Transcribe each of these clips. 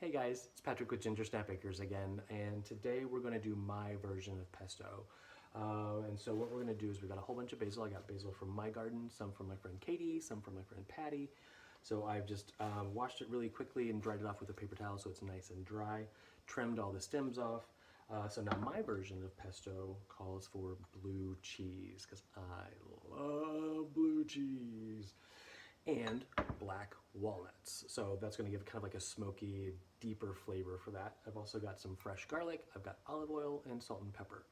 Hey guys, it's Patrick with Ginger Snap Bakers again, and today we're going to do my version of pesto. And so what we're going to do is we've got a whole bunch of basil. I got basil from my garden, some from my friend Katie, some from my friend Patty. So I've just washed it really quickly and dried it off with a paper towel so it's nice and dry, trimmed all the stems off. So now my version of pesto calls for blue cheese, because I love blue cheese, and black walnuts. So that's going to give kind of like a smoky, deeper flavor for that. I've also got some fresh garlic, I've got olive oil, and salt and pepper.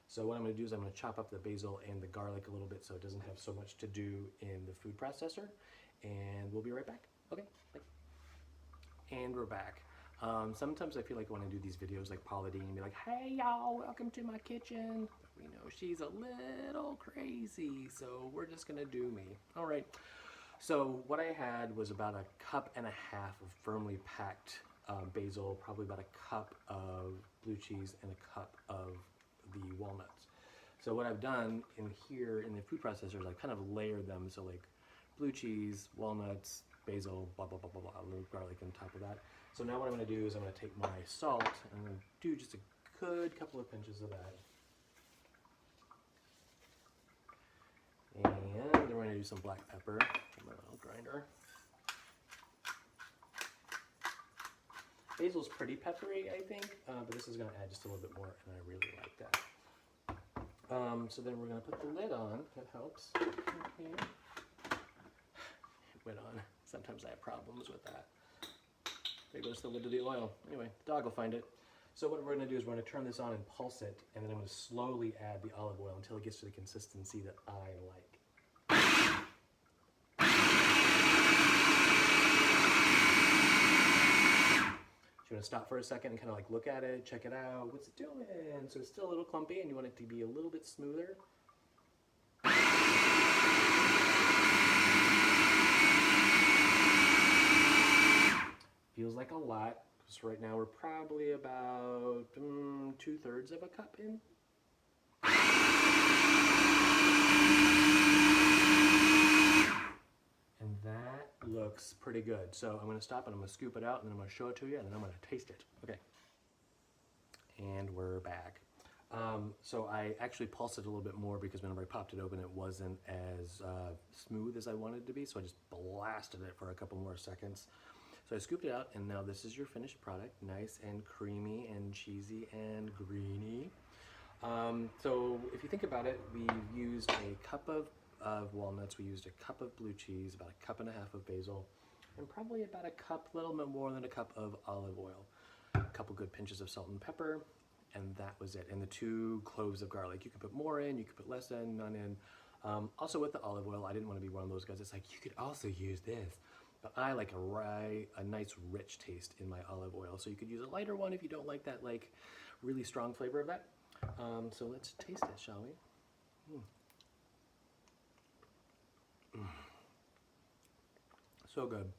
So what I'm going to do is I'm going to chop up the basil and the garlic a little bit so it doesn't have so much to do in the food processor, and we'll be right back. Okay, bye. And we're back. Sometimes I feel like when I do these videos like Paula Deen and be like, hey y'all, welcome to my kitchen. But we know she's a little crazy, so we're just gonna do me. All right. So what I had was about 1.5 cups of firmly packed basil, probably about 1 cup of blue cheese, and 1 cup of the walnuts. So what I've done in here in the food processor is I kind of layered them. So like blue cheese, walnuts, basil, blah, blah, blah, blah, blah, a little garlic on top of that. So now what I'm going to do is I'm going to take my salt and I'm going to do just a good couple of pinches of that. And then we're going to do some black pepper in my little grinder. Basil's pretty peppery, I think, but this is going to add just a little bit more, and I really like that. So then we're going to put the lid on. That helps. Okay. It went on. Sometimes I have problems with that. There goes the lid to the oil. Anyway, the dog will find it. So what we're going to do is we're going to turn this on and pulse it, and then I'm going to slowly add the olive oil until it gets to the consistency that I like. So you're going to stop for a second and kind of like look at it, check it out. What's it doing? So it's still a little clumpy, and you want it to be a little bit smoother. Feels like a lot. So right now we're probably about 2/3 of a cup in. And that looks pretty good. So I'm going to stop and I'm going to scoop it out and then I'm going to show it to you and then I'm going to taste it. Okay. And we're back. So I actually pulsed it a little bit more because whenever I popped it open it wasn't as smooth as I wanted it to be. So I just blasted it for a couple more seconds. So I scooped it out, and now this is your finished product, nice and creamy and cheesy and greeny. So if you think about it, we've used 1 cup of walnuts, we used 1 cup of blue cheese, about 1.5 cups of basil, and probably about 1 cup, a little bit more than 1 cup of olive oil, a couple good pinches of salt and pepper, and that was it. And the 2 cloves of garlic. You could put more in, you could put less in, none in. Also with the olive oil, I didn't want to be one of those guys that's like, you could also use this. But I like a nice rich taste in my olive oil. So you could use a lighter one if you don't like that like really strong flavor of that. So let's taste it, shall we? So good.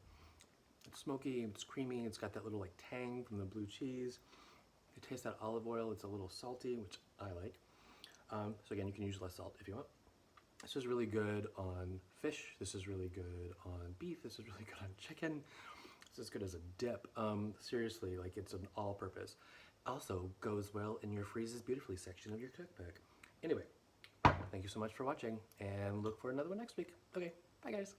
It's smoky, it's creamy, it's got that little like tang from the blue cheese. You taste that olive oil, it's a little salty, which I like. So again, you can use less salt if you want. This is really good on fish, this is really good on beef, this is really good on chicken. It's as good as a dip. Seriously, like it's an all-purpose. Also goes well in your freezes beautifully section of your cookbook. Anyway, thank you so much for watching, and look for another one next week. Okay, bye guys.